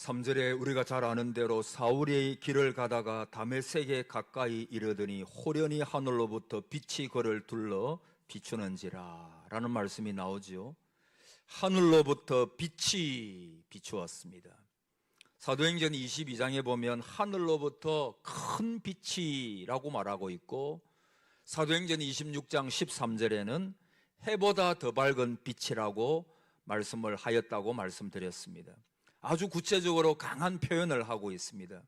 3절에 우리가 잘 아는 대로 사울이 길을 가다가 다메섹에 가까이 이르더니 호련히 하늘로부터 빛이 그를 둘러 비추는지라 라는 말씀이 나오지요. 하늘로부터 빛이 비추었습니다. 사도행전 22장에 보면 하늘로부터 큰 빛이라고 말하고 있고, 사도행전 26장 13절에는 해보다 더 밝은 빛이라고 말씀을 하였다고 말씀드렸습니다. 아주 구체적으로 강한 표현을 하고 있습니다.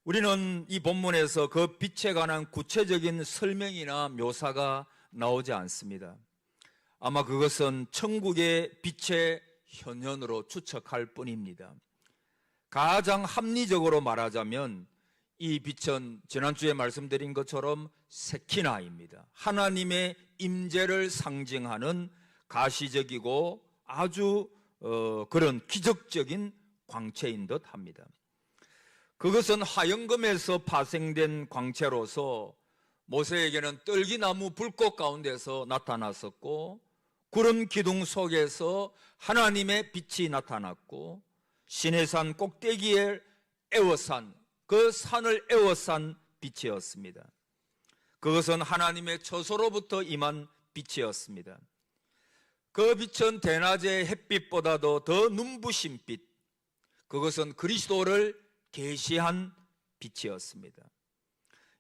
우리는 이 본문에서 그 빛에 관한 구체적인 설명이나 묘사가 나오지 않습니다. 아마 그것은 천국의 빛의 현현으로 추측할 뿐입니다. 가장 합리적으로 말하자면 이 빛은 지난주에 말씀드린 것처럼 세키나입니다. 하나님의 임재를 상징하는 가시적이고 아주 그런 기적적인 광채인 듯 합니다. 그것은 화영금에서 파생된 광채로서 모세에게는 떨기나무 불꽃 가운데서 나타났었고, 구름 기둥 속에서 하나님의 빛이 나타났고, 시내산 꼭대기에 에워싼, 그 산을 에워싼 빛이었습니다. 그것은 하나님의 처소로부터 임한 빛이었습니다. 그 빛은 대낮의 햇빛보다도 더 눈부신 빛, 그것은 그리스도를 계시한 빛이었습니다.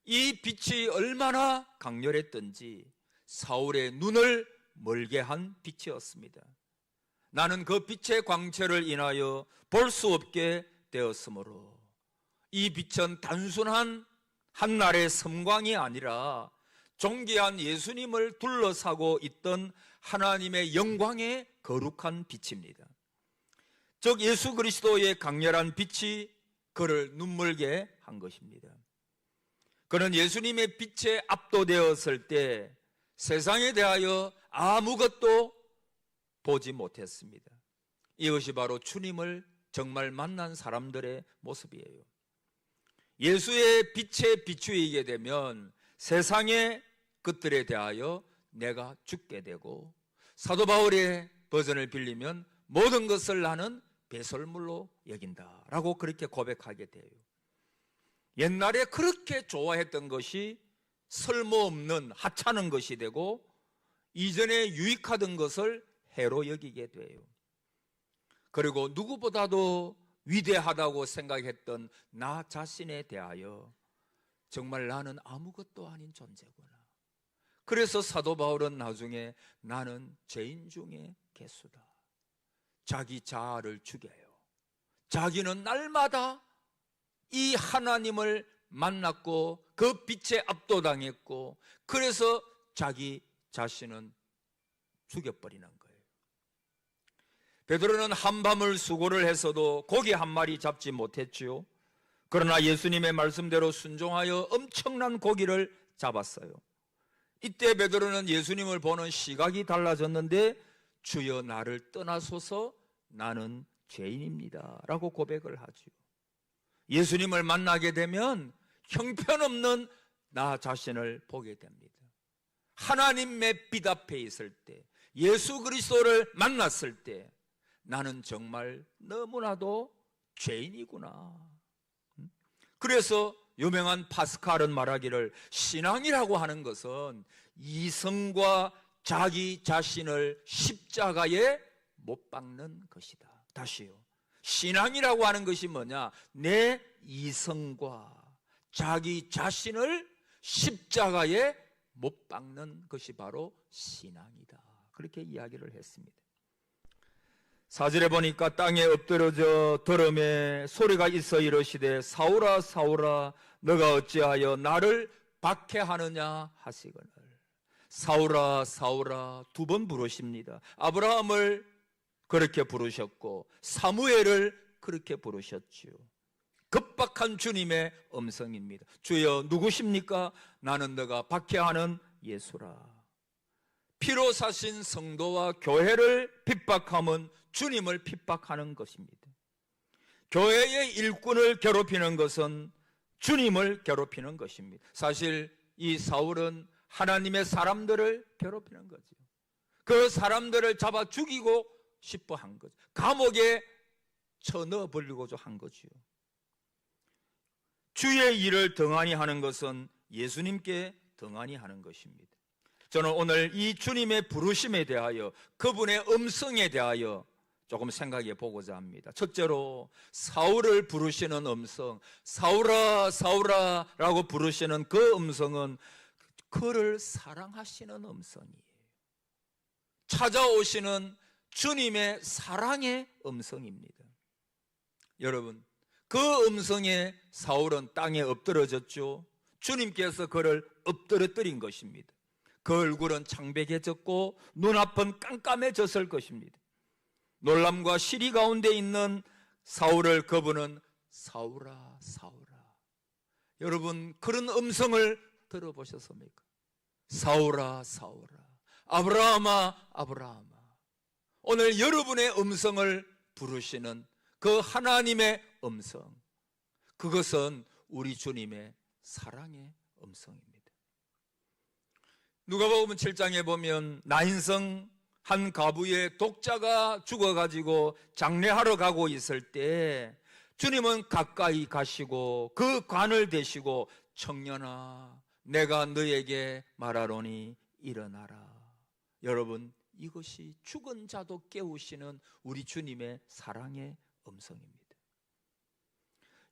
이 빛이 얼마나 강렬했던지 사울의 눈을 멀게 한 빛이었습니다. 나는 그 빛의 광채를 인하여 볼 수 없게 되었으므로, 이 빛은 단순한 한날의 섬광이 아니라 존귀한 예수님을 둘러싸고 있던 하나님의 영광의 거룩한 빛입니다. 즉 예수 그리스도의 강렬한 빛이 그를 눈멀게 한 것입니다. 그는 예수님의 빛에 압도되었을 때 세상에 대하여 아무것도 보지 못했습니다. 이것이 바로 주님을 정말 만난 사람들의 모습이에요. 예수의 빛에 비추이게 되면 세상의 것들에 대하여 내가 죽게 되고, 사도 바울의 버전을 빌리면 모든 것을 나는 배설물로 여긴다라고 그렇게 고백하게 돼요. 옛날에 그렇게 좋아했던 것이 쓸모없는 하찮은 것이 되고, 이전에 유익하던 것을 해로 여기게 돼요. 그리고 누구보다도 위대하다고 생각했던 나 자신에 대하여 정말 나는 아무것도 아닌 존재구나. 그래서 사도 바울은 나중에 나는 죄인 중에 개수다, 자기 자아를 죽여요. 자기는 날마다 이 하나님을 만났고 그 빛에 압도당했고, 그래서 자기 자신은 죽여버리는 거예요. 베드로는 한밤을 수고를 해서도 고기 한 마리 잡지 못했지요. 그러나 예수님의 말씀대로 순종하여 엄청난 고기를 잡았어요. 이때 베드로는 예수님을 보는 시각이 달라졌는데, 주여 나를 떠나소서 나는 죄인입니다 라고 고백을 하죠. 예수님을 만나게 되면 형편없는 나 자신을 보게 됩니다. 하나님의 빛 앞에 있을 때, 예수 그리스도를 만났을 때 나는 정말 너무나도 죄인이구나. 그래서 유명한 파스칼은 말하기를, 신앙이라고 하는 것은 이성과 자기 자신을 십자가에 못 박는 것이다. 다시요, 신앙이라고 하는 것이 뭐냐? 내 이성과 자기 자신을 십자가에 못 박는 것이 바로 신앙이다. 그렇게 이야기를 했습니다. 4절에 보니까 땅에 엎드려져 들음에 소리가 있어 이르시되 사울아 사울아 너가 어찌하여 나를 박해하느냐 하시거늘. 사울아 사울아 두 번 부르십니다. 아브라함을 그렇게 부르셨고 사무엘을 그렇게 부르셨지요. 급박한 주님의 음성입니다. 주여 누구십니까? 나는 너가 박해하는 예수라. 피로 사신 성도와 교회를 핍박하면 주님을 핍박하는 것입니다. 교회의 일꾼을 괴롭히는 것은 주님을 괴롭히는 것입니다. 사실 이 사울은 하나님의 사람들을 괴롭히는 거죠. 그 사람들을 잡아 죽이고 싶어 한 거죠. 감옥에 쳐넣어 버리고자 한 거지요. 주의 일을 등한히 하는 것은 예수님께 등한히 하는 것입니다. 저는 오늘 이 주님의 부르심에 대하여, 그분의 음성에 대하여 조금 생각해 보고자 합니다. 첫째로 사울을 부르시는 음성, 사울아 사울아 라고 부르시는 그 음성은 그를 사랑하시는 음성이에요. 찾아오시는 주님의 사랑의 음성입니다. 여러분, 그 음성에 사울은 땅에 엎드러졌죠. 주님께서 그를 엎드러뜨린 것입니다. 그 얼굴은 창백해졌고 눈앞은 깜깜해졌을 것입니다. 놀람과 시리 가운데 있는 사울을 그분은 사울아 사울아. 여러분, 그런 음성을 들어보셨습니까? 사울아 사울아, 아브라함아 아브라함아. 오늘 여러분의 음성을 부르시는 그 하나님의 음성, 그것은 우리 주님의 사랑의 음성입니다. 누가복음 7장에 보면 나인성 한 가부의 독자가 죽어가지고 장례하러 가고 있을 때 주님은 가까이 가시고 그 관을 대시고 청년아 내가 너에게 말하노니 일어나라. 여러분, 이것이 죽은 자도 깨우시는 우리 주님의 사랑의 음성입니다.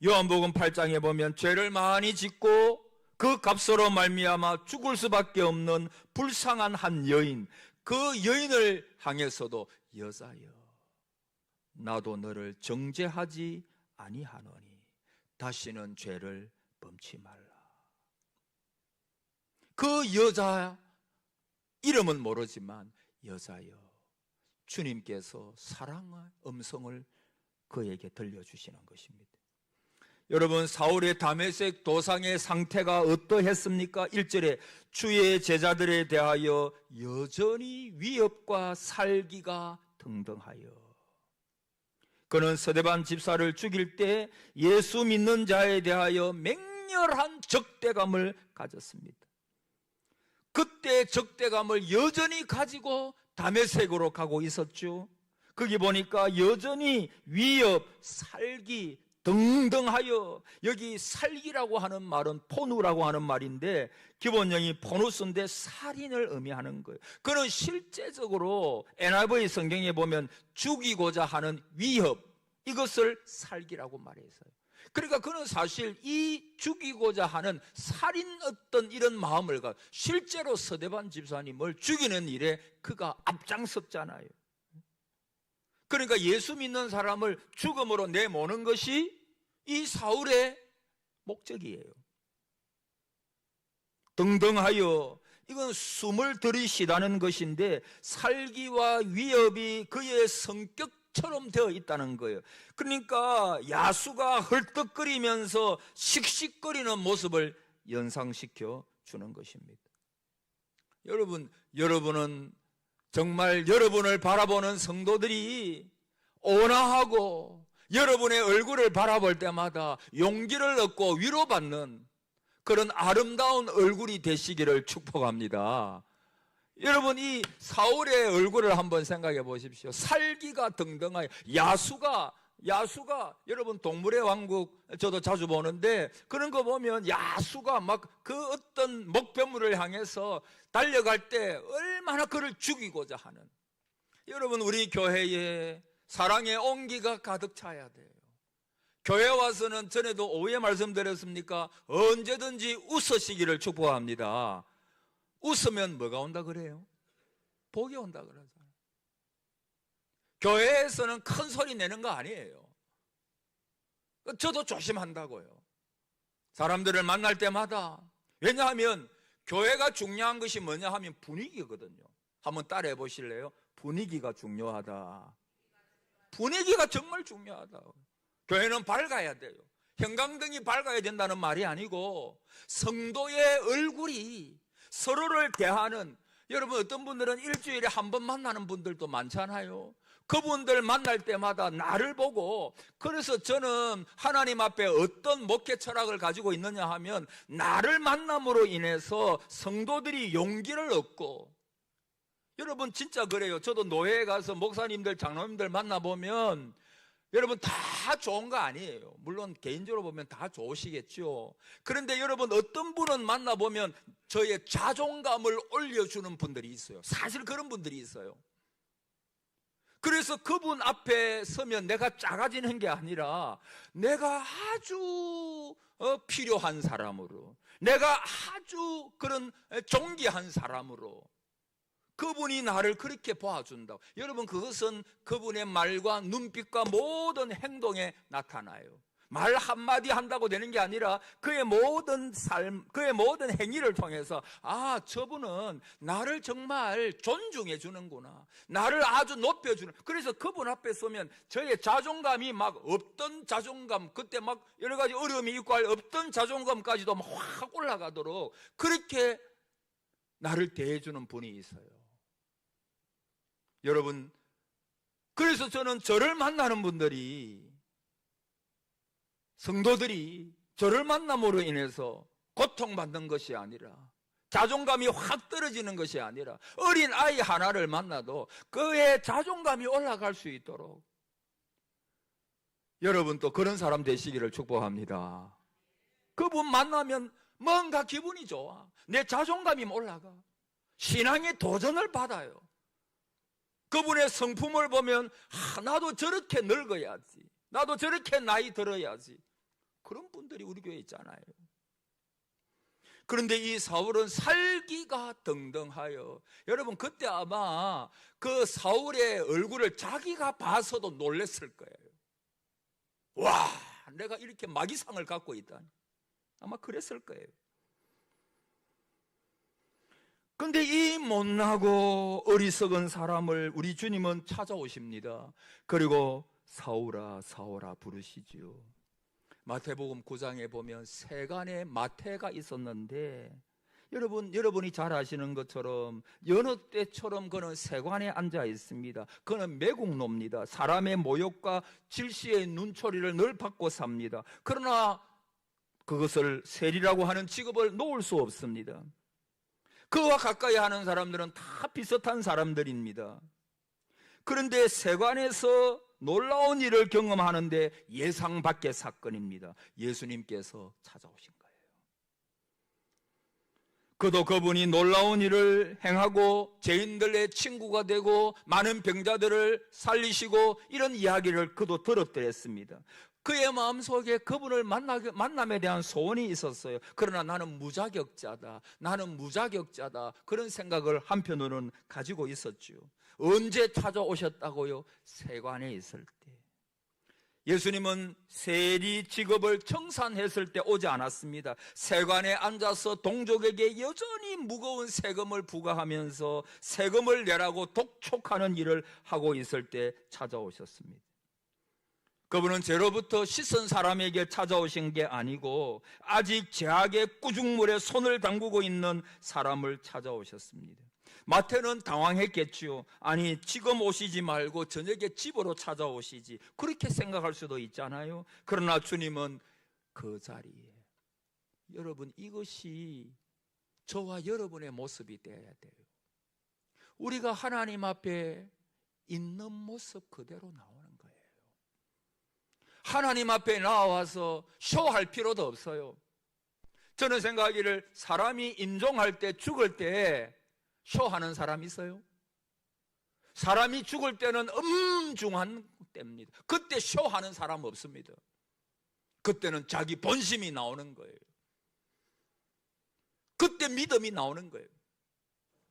요한복음 8장에 보면 죄를 많이 짓고 그 값으로 말미암아 죽을 수밖에 없는 불쌍한 한 여인, 그 여인을 향해서도 여자여 나도 너를 정죄하지 아니하노니 다시는 죄를 범치 말라. 그 여자 이름은 모르지만 여자여, 주님께서 사랑의 음성을 그에게 들려주시는 것입니다. 여러분, 사울의 다메섹 도상의 상태가 어떠했습니까? 1절에 주의 제자들에 대하여 여전히 위협과 살기가 등등하여. 그는 스데반 집사를 죽일 때 예수 믿는 자에 대하여 맹렬한 적대감을 가졌습니다. 그때 적대감을 여전히 가지고 다메섹으로 가고 있었죠. 거기 보니까 여전히 위협, 살기 등등하여, 여기 살기라고 하는 말은 포누라고 하는 말인데 기본형이 포누스인데 살인을 의미하는 거예요. 그는 실제적으로 NIV 성경에 보면 죽이고자 하는 위협, 이것을 살기라고 말했어요. 그러니까 그는 사실 이 죽이고자 하는 살인 어떤 이런 마음을 가지고 실제로 스데반 집사님을 죽이는 일에 그가 앞장섰잖아요. 그러니까 예수 믿는 사람을 죽음으로 내모는 것이 이 사울의 목적이에요. 등등하여, 이건 숨을 들이쉬다는 것인데 살기와 위협이 그의 성격처럼 되어 있다는 거예요. 그러니까 야수가 헐떡거리면서 씩씩거리는 모습을 연상시켜 주는 것입니다. 여러분은 정말 여러분을 바라보는 성도들이 온화하고 여러분의 얼굴을 바라볼 때마다 용기를 얻고 위로받는 그런 아름다운 얼굴이 되시기를 축복합니다. 여러분, 이 사울의 얼굴을 한번 생각해 보십시오. 살기가 등등하여 야수가 여러분 동물의 왕국 저도 자주 보는데 그런 거 보면 야수가 막 그 어떤 목표물을 향해서 달려갈 때 얼마나 그를 죽이고자 하는, 여러분 우리 교회에 사랑의 온기가 가득 차야 돼요. 교회 와서는 전에도 오후에 말씀드렸습니까? 언제든지 웃으시기를 축복합니다. 웃으면 뭐가 온다 그래요? 복이 온다 그러잖아요. 교회에서는 큰 소리 내는 거 아니에요. 저도 조심한다고요. 사람들을 만날 때마다. 왜냐하면 교회가 중요한 것이 뭐냐 하면 분위기거든요. 한번 따라해 보실래요? 분위기가 중요하다. 분위기가 정말 중요하다. 교회는 밝아야 돼요. 형광등이 밝아야 된다는 말이 아니고 성도의 얼굴이 서로를 대하는, 여러분 어떤 분들은 일주일에 한 번 만나는 분들도 많잖아요. 그분들 만날 때마다 나를 보고, 그래서 저는 하나님 앞에 어떤 목회 철학을 가지고 있느냐 하면 나를 만남으로 인해서 성도들이 용기를 얻고, 여러분 진짜 그래요. 저도 노회에 가서 목사님들 장로님들 만나보면 여러분 다 좋은 거 아니에요. 물론 개인적으로 보면 다 좋으시겠죠. 그런데 여러분 어떤 분은 만나보면 저의 자존감을 올려주는 분들이 있어요. 사실 그런 분들이 있어요. 그래서 그분 앞에 서면 내가 작아지는 게 아니라 내가 아주 필요한 사람으로, 내가 아주 그런 존귀한 사람으로 그분이 나를 그렇게 봐준다. 여러분 그것은 그분의 말과 눈빛과 모든 행동에 나타나요. 말 한마디 한다고 되는 게 아니라 그의 모든 삶, 그의 모든 행위를 통해서 아, 저분은 나를 정말 존중해 주는구나, 나를 아주 높여주는. 그래서 그분 앞에 서면 저의 자존감이 막 없던 자존감, 그때 막 여러 가지 어려움이 있고 할 없던 자존감까지도 막 확 올라가도록 그렇게 나를 대해주는 분이 있어요. 여러분, 그래서 저는 저를 만나는 분들이, 성도들이 저를 만남으로 인해서 고통받는 것이 아니라, 자존감이 확 떨어지는 것이 아니라, 어린 아이 하나를 만나도 그의 자존감이 올라갈 수 있도록 여러분 또 그런 사람 되시기를 축복합니다. 그분 만나면 뭔가 기분이 좋아. 내 자존감이 올라가. 신앙의 도전을 받아요. 그분의 성품을 보면 나도 저렇게 늙어야지, 나도 저렇게 나이 들어야지. 그런 분들이 우리 교회에 있잖아요. 그런데 이 사울은 살기가 등등하여, 여러분 그때 아마 그 사울의 얼굴을 자기가 봐서도 놀랬을 거예요. 와, 내가 이렇게 마귀상을 갖고 있다니. 아마 그랬을 거예요. 그런데 이 못나고 어리석은 사람을 우리 주님은 찾아오십니다. 그리고 사울아 사울아 부르시지요. 마태복음 9장에 보면 세간에 마태가 있었는데, 여러분이 잘 아시는 것처럼 여느 때처럼 그는 세관에 앉아 있습니다. 그는 매국노입니다. 사람의 모욕과 질시의 눈초리를 늘 받고 삽니다. 그러나 그것을 세리라고 하는 직업을 놓을 수 없습니다. 그와 가까이 하는 사람들은 다 비슷한 사람들입니다. 그런데 세관에서 놀라운 일을 경험하는데 예상 밖의 사건입니다. 예수님께서 찾아오신 거예요. 그도 그분이 놀라운 일을 행하고 죄인들의 친구가 되고 많은 병자들을 살리시고 이런 이야기를 그도 들었더랬습니다. 그의 마음속에 그분을 만남에 대한 소원이 있었어요. 그러나 나는 무자격자다, 나는 무자격자다, 그런 생각을 한편으로는 가지고 있었죠. 언제 찾아오셨다고요? 세관에 있을 때. 예수님은 세리 직업을 청산했을 때 오지 않았습니다. 세관에 앉아서 동족에게 여전히 무거운 세금을 부과하면서 세금을 내라고 독촉하는 일을 하고 있을 때 찾아오셨습니다. 그분은 죄로부터 씻은 사람에게 찾아오신 게 아니고 아직 죄악의 꾸중물에 손을 담그고 있는 사람을 찾아오셨습니다. 마태는 당황했겠지요. 아니, 지금 오시지 말고 저녁에 집으로 찾아오시지, 그렇게 생각할 수도 있잖아요. 그러나 주님은 그 자리에, 여러분 이것이 저와 여러분의 모습이 되어야 돼요. 우리가 하나님 앞에 있는 모습 그대로 나오는 거예요. 하나님 앞에 나와서 쇼할 필요도 없어요. 저는 생각하기를 사람이 임종할 때, 죽을 때 쇼하는 사람이 있어요? 사람이 죽을 때는 엄중한 때입니다. 그때 쇼하는 사람 없습니다. 그때는 자기 본심이 나오는 거예요. 그때 믿음이 나오는 거예요.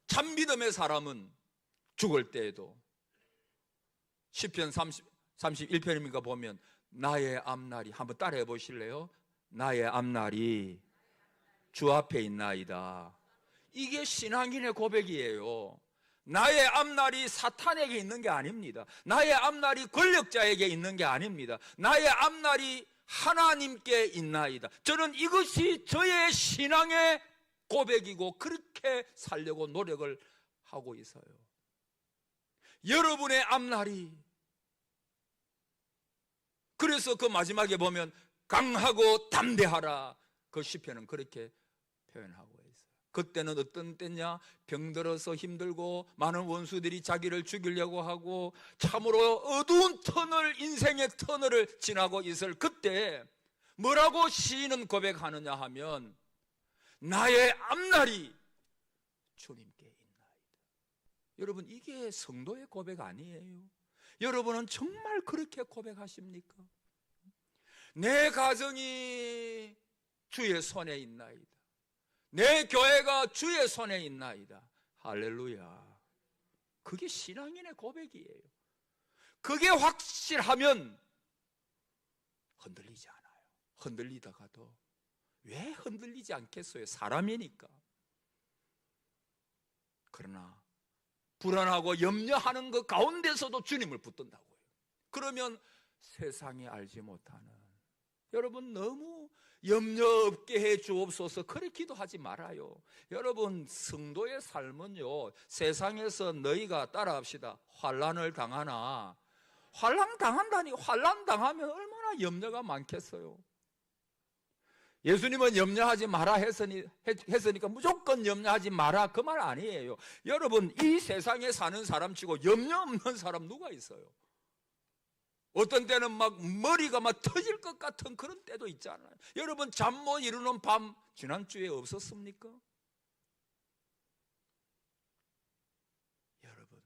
참 믿음의 사람은 죽을 때에도 시편 31편입니까 보면 나의 앞날이, 한번 따라해 보실래요? 나의 앞날이 주 앞에 있나이다. 이게 신앙인의 고백이에요. 나의 앞날이 사탄에게 있는 게 아닙니다. 나의 앞날이 권력자에게 있는 게 아닙니다. 나의 앞날이 하나님께 있나이다. 저는 이것이 저의 신앙의 고백이고 그렇게 살려고 노력을 하고 있어요. 여러분의 앞날이, 그래서 그 마지막에 보면 강하고 담대하라, 그 시편은 그렇게 표현하고 있어요. 그때는 어떤 때냐? 병들어서 힘들고 많은 원수들이 자기를 죽이려고 하고 참으로 어두운 터널, 인생의 터널을 지나고 있을 그때 뭐라고 시인은 고백하느냐 하면 나의 앞날이 주님께 있나이다. 여러분, 이게 성도의 고백 아니에요? 여러분은 정말 그렇게 고백하십니까? 내 가정이 주의 손에 있나이다. 내 교회가 주의 손에 있나이다. 할렐루야. 그게 신앙인의 고백이에요. 그게 확실하면 흔들리지 않아요. 흔들리다가도 왜 흔들리지 않겠어요? 사람이니까. 그러나 불안하고 염려하는 그 가운데서도 주님을 붙든다고요. 그러면 세상이 알지 못하는, 여러분 너무 염려 없게 해 주옵소서 그렇게 기도하지 말아요. 여러분, 성도의 삶은요, 세상에서 너희가 따라합시다. 환난을 당하나, 환난 당한다니, 환난 당하면 얼마나 염려가 많겠어요. 예수님은 염려하지 마라 했으니까 무조건 염려하지 마라 그 말 아니에요. 여러분, 이 세상에 사는 사람치고 염려 없는 사람 누가 있어요? 어떤 때는 막 머리가 막 터질 것 같은 그런 때도 있잖아요. 여러분, 잠 못 이루는 밤 지난주에 없었습니까? 여러분,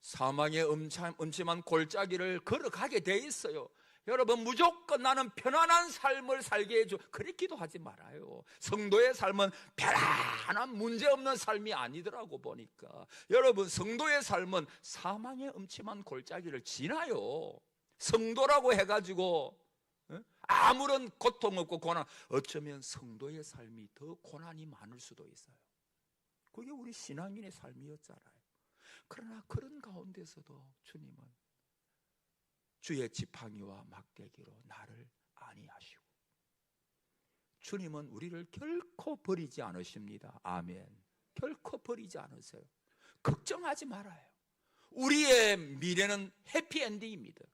사망의 음침한 골짜기를 걸어가게 돼 있어요. 여러분, 무조건 나는 편안한 삶을 살게 해줘, 그렇게 기도하지 말아요. 성도의 삶은 편안한 문제없는 삶이 아니더라고 보니까. 여러분, 성도의 삶은 사망의 음침한 골짜기를 지나요. 성도라고 해가지고 아무런 고통 없고 고난, 어쩌면 성도의 삶이 더 고난이 많을 수도 있어요. 그게 우리 신앙인의 삶이었잖아요. 그러나 그런 가운데서도 주님은 주의 지팡이와 막대기로 나를 안위하시고, 주님은 우리를 결코 버리지 않으십니다. 아멘. 결코 버리지 않으세요. 걱정하지 말아요. 우리의 미래는 해피엔딩입니다.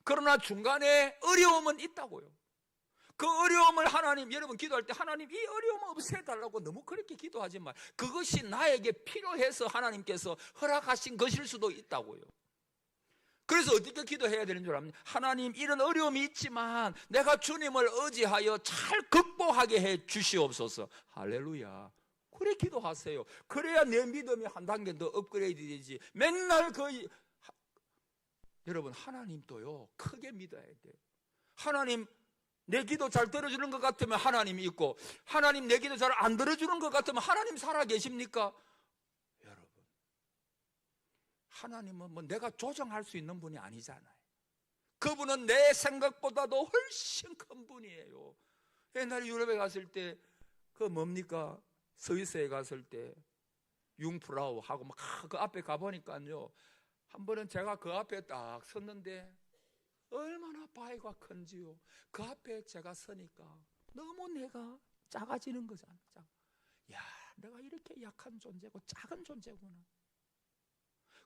그러나 중간에 어려움은 있다고요. 그 어려움을 하나님, 여러분 기도할 때 하나님 이 어려움 없애달라고 너무 그렇게 기도하지 말. 그것이 나에게 필요해서 하나님께서 허락하신 것일 수도 있다고요. 그래서 어떻게 기도해야 되는 줄 압니까? 하나님, 이런 어려움이 있지만 내가 주님을 의지하여 잘 극복하게 해 주시옵소서. 할렐루야. 그래 기도하세요. 그래야 내 믿음이 한 단계 더 업그레이드 되지. 맨날 여러분, 하나님도요 크게 믿어야 돼요. 하나님 내 기도 잘 들어주는 것 같으면 하나님이 있고, 하나님 내 기도 잘 안 들어주는 것 같으면 하나님 살아 계십니까? 여러분, 하나님은 뭐 내가 조정할 수 있는 분이 아니잖아요. 그분은 내 생각보다도 훨씬 큰 분이에요. 옛날에 유럽에 갔을 때 그 뭡니까? 스위스에 갔을 때 융프라우 하고 막 그 앞에 가보니까요, 한 번은 제가 그 앞에 딱 섰는데 얼마나 바위가 큰지요. 그 앞에 제가 서니까 너무 내가 작아지는 거잖아. 야, 내가 이렇게 약한 존재고 작은 존재구나.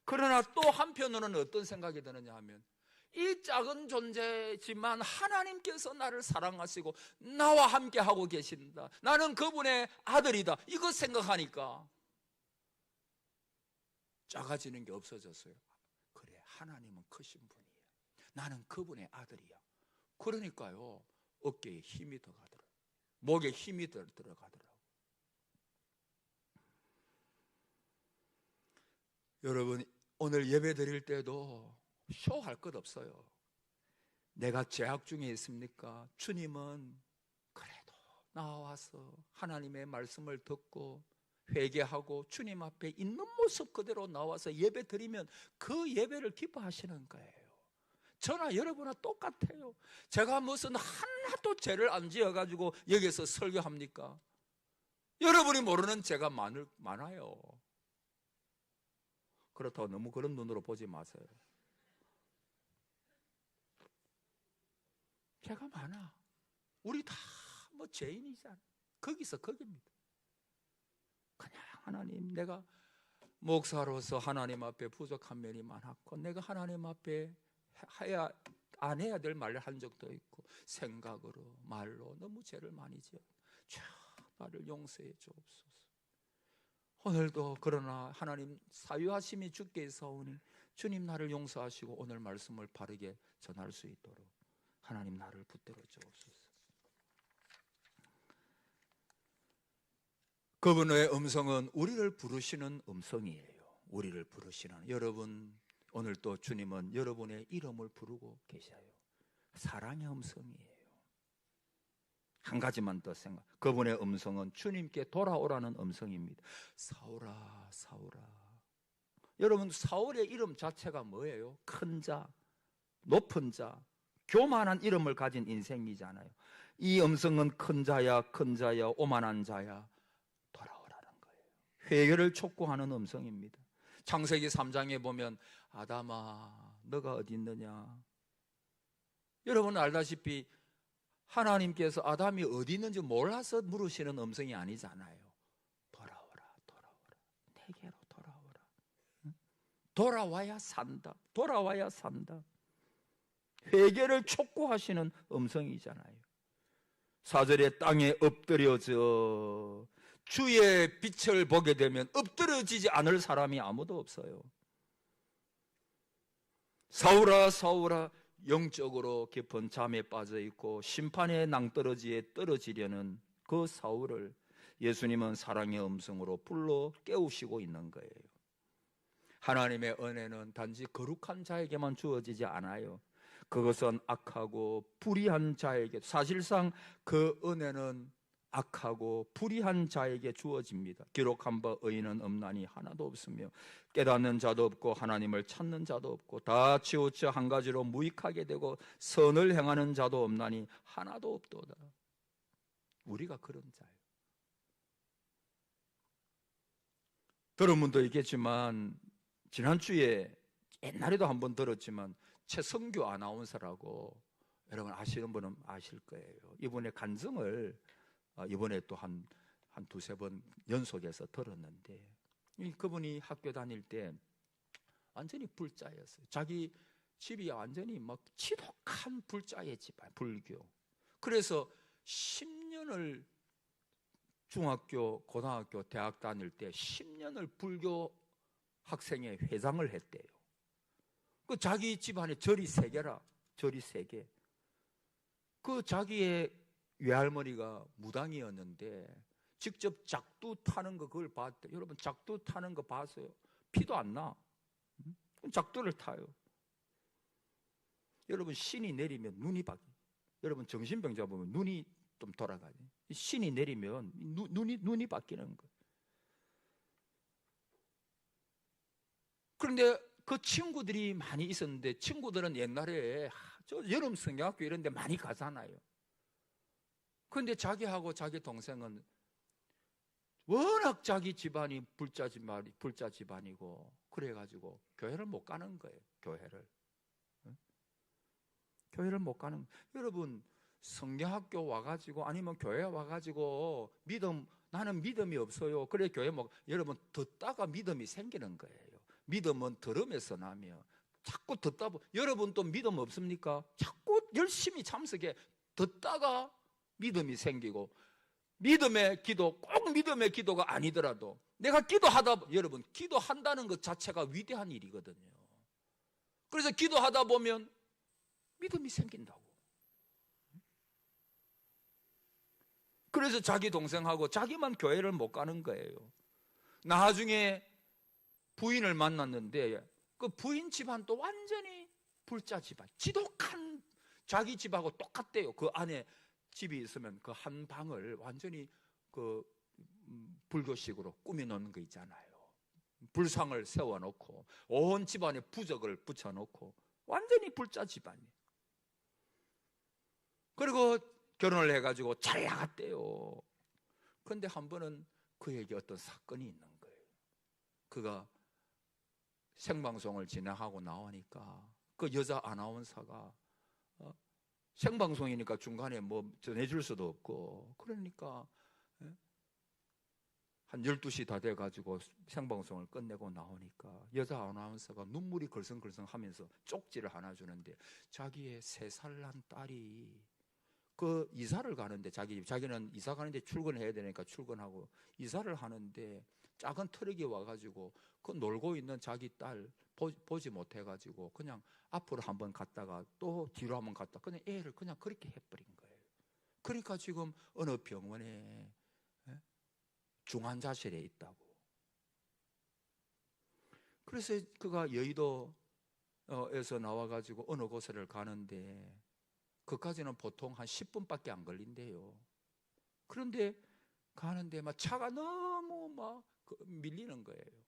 그러나 또 한편으로는 어떤 생각이 드느냐 하면, 이 작은 존재지만 하나님께서 나를 사랑하시고 나와 함께 하고 계신다, 나는 그분의 아들이다, 이거 생각하니까 작아지는 게 없어졌어요. 그래, 하나님은 크신 분이에요. 나는 그분의 아들이야. 그러니까요, 어깨에 힘이 더 가더라고요. 목에 힘이 더 들어가더라고요. 여러분, 오늘 예배 드릴 때도 쇼할 것 없어요. 내가 죄악 중에 있습니까? 주님은 그래도 나와서 하나님의 말씀을 듣고 회개하고 주님 앞에 있는 모습 그대로 나와서 예배 드리면 그 예배를 기뻐하시는 거예요. 저나 여러분과 똑같아요. 제가 무슨 하나도 죄를 안 지어가지고 여기서 설교합니까? 여러분이 모르는 죄가 많아요. 그렇다고 너무 그런 눈으로 보지 마세요. 죄가 많아. 우리 다 뭐 죄인이잖아. 거기서 거기입니다. 그냥 하나님, 내가 목사로서 하나님 앞에 부족한 면이 많았고, 내가 하나님 앞에 안 해야 될 말을 한 적도 있고, 생각으로 말로 너무 죄를 많이 지어. 나를 용서해 주옵소서. 오늘도 그러나 하나님 사유하심이 주께 있사오니 주님 나를 용서하시고 오늘 말씀을 바르게 전할 수 있도록 하나님 나를 붙들어 주옵소서. 그분의 음성은 우리를 부르시는 음성이에요. 우리를 부르시는, 여러분 오늘 또 주님은 여러분의 이름을 부르고 계셔요. 사랑의 음성이에요. 한 가지만 더 생각, 그분의 음성은 주님께 돌아오라는 음성입니다. 사울아 사울아. 여러분 사울의 이름 자체가 뭐예요? 큰 자, 높은 자, 교만한 이름을 가진 인생이잖아요. 이 음성은 큰 자야 큰 자야 오만한 자야 돌아오라는 거예요. 회개를 촉구하는 음성입니다. 창세기 3장에 보면 아담아 너가 어디 있느냐. 여러분 알다시피 하나님께서 아담이 어디 있는지 몰라서 물으시는 음성이 아니잖아요. 돌아오라 돌아오라 내게로 돌아오라. 돌아와야 산다. 돌아와야 산다. 회개를 촉구하시는 음성이잖아요. 4절에 땅에 엎드려져 주의 빛을 보게 되면 엎드려지지 않을 사람이 아무도 없어요. 사울아 사울아 영적으로 깊은 잠에 빠져 있고 심판의 낭떠러지에 떨어지려는 그 사울을 예수님은 사랑의 음성으로 불러 깨우시고 있는 거예요. 하나님의 은혜는 단지 거룩한 자에게만 주어지지 않아요. 그것은 악하고 불의한 자에게, 사실상 그 은혜는 악하고 불의한 자에게 주어집니다. 기록한 바 의인은 없나니 하나도 없으며 깨닫는 자도 없고 하나님을 찾는 자도 없고 다 치우쳐 한 가지로 무익하게 되고 선을 행하는 자도 없나니 하나도 없도다. 우리가 그런 자예요. 들은 분도 있겠지만 지난주에 옛날에도 한번 들었지만 최성규 아나운서라고 여러분 아시는 분은 아실 거예요. 이분의 간증을 이번에 또 한 두세 번 연속해서 들었는데, 그분이 학교 다닐 때 완전히 불자였어요. 자기 집이 완전히 막 지독한 불자의 집안, 불교. 그래서 10년을 중학교, 고등학교, 대학 다닐 때 10년을 불교 학생회 회장을 했대요. 그 자기 집안에 절이 3개라, 절이 3개. 그 자기의 외할머니가 무당이었는데 직접 작두 타는 거 그걸 봤대. 여러분 작두 타는 거 봤어요? 피도 안 나. 작두를 타요. 여러분 신이 내리면 눈이 바뀌. 여러분 정신병자 보면 눈이 좀 돌아가요. 신이 내리면 눈이 바뀌는 거예요. 그런데 그 친구들이 많이 있었는데 친구들은 옛날에 저 여름 성경학교 이런 데 많이 가잖아요. 그런데 자기하고 자기 동생은 워낙 자기 집안이 불자 집안이고 그래가지고 교회를 못 가는 거예요. 교회를 못 가는. 여러분 성경학교 와가지고 아니면 교회 와가지고 나는 믿음이 없어요. 그래 교회 여러분 듣다가 믿음이 생기는 거예요. 믿음은 들음에서 나며 자꾸 듣다 보면 여러분 또 믿음 없습니까? 자꾸 열심히 참석해 듣다가 믿음이 생기고 믿음의 기도 꼭 믿음의 기도가 아니더라도 내가 기도하다 여러분 기도한다는 것 자체가 위대한 일이거든요. 그래서 기도하다 보면 믿음이 생긴다고. 그래서 자기 동생하고 자기만 교회를 못 가는 거예요. 나중에 부인을 만났는데 그 부인 집안도 완전히 불자 집안, 지독한 자기 집하고 똑같대요. 그 안에 집이 있으면 그 한 방을 완전히 그 불교식으로 꾸며놓는 거 있잖아요. 불상을 세워놓고 온 집안에 부적을 붙여놓고 완전히 불자 집안이에요. 그리고 결혼을 해가지고 잘 나갔대요. 그런데 한 번은 그에게 어떤 사건이 있는 거예요. 그가 생방송을 진행하고 나오니까 그 여자 아나운서가 생방송이니까 중간에 뭐 전해줄 수도 없고 그러니까 한 12시 다 돼가지고 생방송을 끝내고 나오니까 여자 아나운서가 눈물이 걸성걸성 하면서 쪽지를 하나 주는데 자기의 3살 난 딸이 그 이사를 가는데 자기는 이사 가는데 출근해야 되니까 출근하고 이사를 하는데 작은 트럭이 와가지고 그 놀고 있는 자기 딸 보지 못해가지고 그냥 앞으로 한번 갔다가 또 뒤로 한번 갔다 그냥 애를 그냥 그렇게 해버린 거예요. 그러니까 지금 어느 병원에 중환자실에 있다고. 그래서 그가 여의도에서 나와가지고 어느 곳을 가는데 그까지는 보통 한 10분밖에 안 걸린대요. 그런데 가는데 막 차가 너무 막 밀리는 거예요.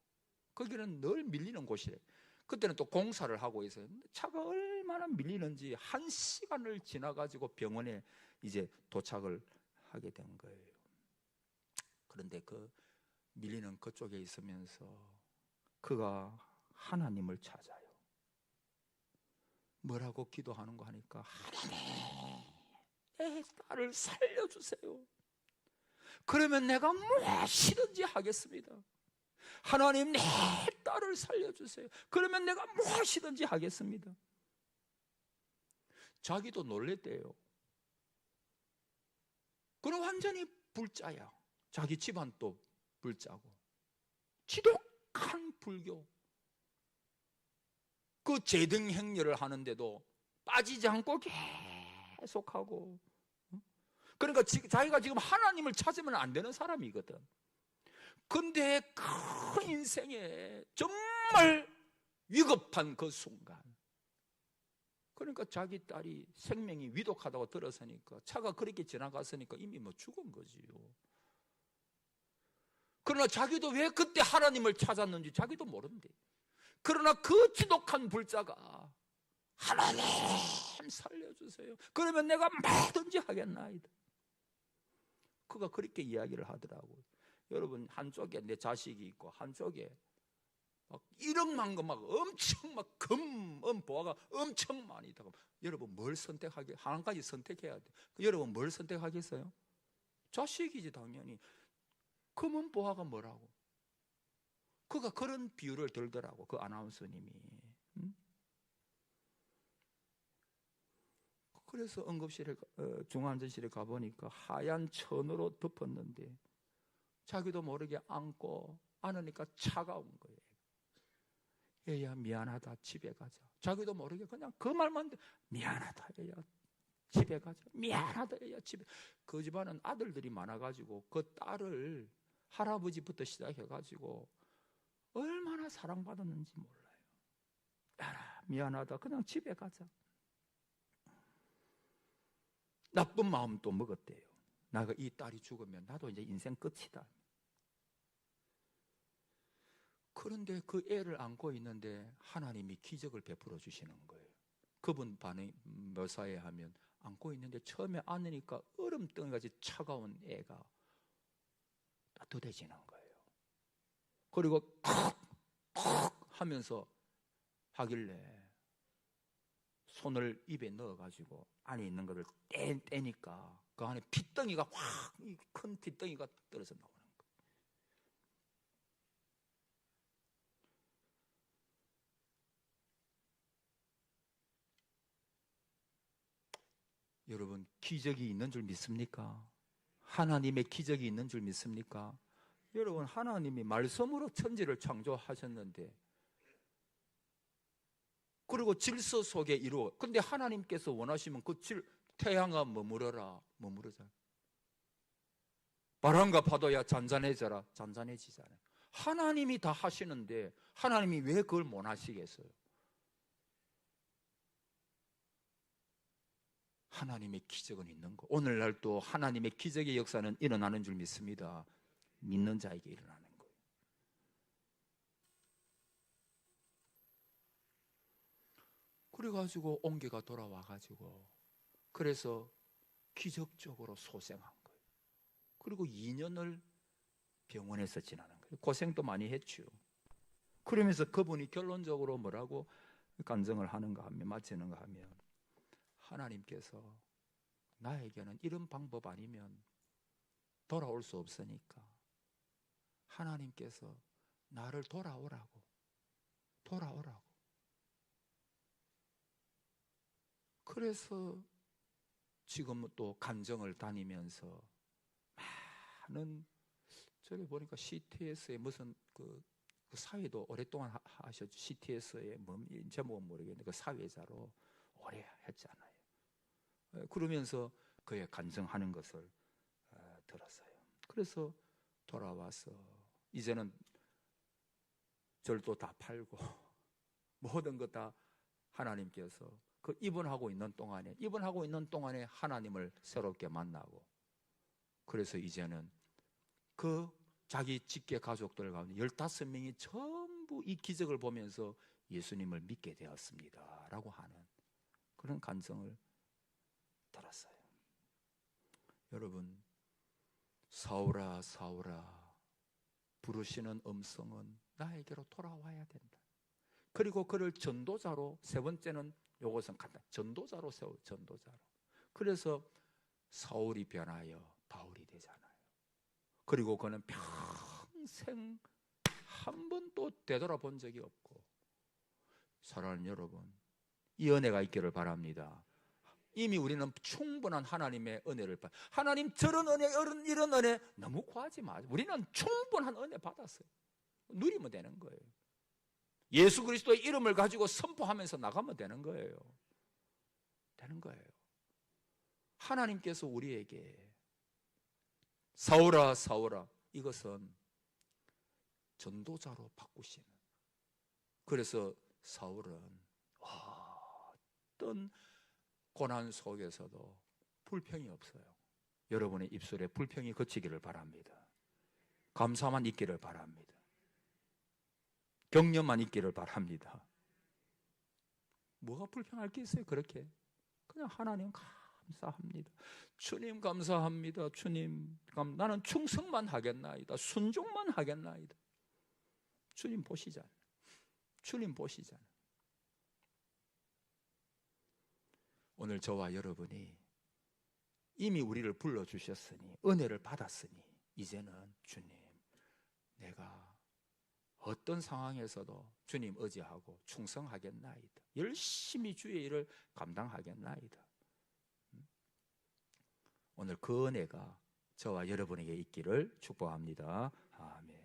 거기는 늘 밀리는 곳이에요. 그때는 또 공사를 하고 있어요. 차가 얼마나 밀리는지 1시간을 지나가지고 병원에 이제 도착을 하게 된 거예요. 그런데 그 밀리는 그쪽에 있으면서 그가 하나님을 찾아요. 뭐라고 기도하는 거 하니까 하나님, 내 딸을 살려주세요. 그러면 내가 무엇이든지 하겠습니다. 하나님, 내 딸을 살려주세요. 그러면 내가 무엇이든지 하겠습니다. 자기도 놀랬대요. 그는 완전히 불자야. 자기 집안도 불자고 지독한 불교. 그 제등 행렬을 하는데도 빠지지 않고 계속하고, 그러니까 자기가 지금 하나님을 찾으면 안 되는 사람이거든. 근데 그 인생에 정말 위급한 그 순간, 그러니까 자기 딸이 생명이 위독하다고 들었으니까, 차가 그렇게 지나갔으니까 이미 뭐 죽은 거지요. 그러나 자기도 왜 그때 하나님을 찾았는지 자기도 모른대. 그러나 그 지독한 불자가 하나님 살려주세요. 그러면 내가 뭐든지 하겠나이다. 그가 그렇게 이야기를 하더라고요. 여러분, 한쪽에 내 자식이 있고 한쪽에 막 1억만 거 막 엄청 막 보아가 엄청 많이 있다고. 여러분 뭘 선택하게? 한 가지 선택해야 돼. 여러분 뭘 선택하겠어요? 자식이지 당연히. 금은 보아가 뭐라고? 그가 그런 비유를 들더라고, 그 아나운서님이. 그래서 응급실에 중환자실에 가보니까 하얀 천으로 덮었는데 자기도 모르게 안으니까 차가운 거예요. 얘야 미안하다, 집에 가자. 자기도 모르게 그냥 그 말만 미안하다 얘야 집에 가자. 미안하다 얘야 집에. 그 집안은 아들들이 많아가지고 그 딸을 할아버지부터 시작해가지고 얼마나 사랑받았는지 몰라요. 딸아 미안하다, 그냥 집에 가자. 나쁜 마음도 먹었대요. 나가 이 딸이 죽으면 나도 이제 인생 끝이다. 그런데 그 애를 안고 있는데 하나님이 기적을 베풀어 주시는 거예요. 그분 반응 묘사에 하면 안고 있는데 처음에 안으니까 얼음덩이같이 차가운 애가 따뜻해지는 거예요. 그리고 콕콕 하면서 하길래 손을 입에 넣어가지고 안에 있는 것을 떼니까 그 안에 핏덩이가 확 큰 핏덩이가 떨어져 나오는 거예요. 여러분 기적이 있는 줄 믿습니까? 하나님의 기적이 있는 줄 믿습니까? 여러분 하나님이 말씀으로 천지를 창조하셨는데 그리고 질서 속에 이루어. 근데 하나님께서 원하시면 그 태양아 머무러라, 머무르자. 바람과 파도야 잔잔해져라, 잔잔해지잖아요. 하나님이 다 하시는데 하나님이 왜 그걸 못 하시겠어요? 하나님의 기적은 있는 거. 오늘날 또 하나님의 기적의 역사는 일어나는 줄 믿습니다. 믿는 자에게 일어나는 거예요. 그래가지고 온기가 돌아와가지고 그래서 기적적으로 소생한 거예요. 그리고 2년을 병원에서 지나는 거예요. 고생도 많이 했죠. 그러면서 그분이 결론적으로 뭐라고 간증을 하는가 하면, 마치는가 하면, 하나님께서 나에게는 이런 방법 아니면 돌아올 수 없으니까 하나님께서 나를 돌아오라고. 그래서 지금 또 간증을 다니면서 많은 저기 보니까 CTS의 무슨 그 사회도 오랫동안 하셨죠. CTS의 뭐 제목은 모르겠는데 그 사회자로 오래 했잖아요. 그러면서 그의 간증하는 것을 들었어요. 그래서 돌아와서 이제는 절도 다 팔고 모든 것 다 하나님께서 그 입원하고 있는 동안에 하나님을 새롭게 만나고, 그래서 이제는 그 자기 직계 가족들 가운데 15명이 전부 이 기적을 보면서 예수님을 믿게 되었습니다 라고 하는 그런 간증을 들었어요. 여러분, 사울아 사울아 부르시는 음성은 나에게로 돌아와야 된다. 그리고 그를 전도자로, 세 번째는 요것은 간단, 전도자로 세워, 전도자로. 그래서 사울이 변하여 바울이 되잖아요. 그리고 그는 평생 한 번도 되돌아본 적이 없고. 사랑하는 여러분, 이 은혜가 있기를 바랍니다. 이미 우리는 충분한 하나님의 은혜를 받. 하나님 저런 은혜, 이런 은혜 너무 구하지 마세요. 우리는 충분한 은혜 받았어요. 누리면 되는 거예요. 예수 그리스도의 이름을 가지고 선포하면서 나가면 되는 거예요. 되는 거예요. 하나님께서 우리에게 사울아 사울아, 이것은 전도자로 바꾸시는. 그래서 사울은 어떤 고난 속에서도 불평이 없어요. 여러분의 입술에 불평이 그치기를 바랍니다. 감사만 있기를 바랍니다. 격려만 있기를 바랍니다. 뭐가 불평할 게 있어요? 그렇게 그냥 하나님 감사합니다. 주님 감사합니다. 주님 나는 충성만 하겠나이다. 순종만 하겠나이다. 주님 보시잖아요. 주님 보시잖아요. 오늘 저와 여러분이 이미 우리를 불러주셨으니, 은혜를 받았으니, 이제는 주님, 내가 어떤 상황에서도 주님 의지하고 충성하겠나이다. 열심히 주의 일을 감당하겠나이다. 오늘 그 은혜가 저와 여러분에게 있기를 축복합니다. 아멘.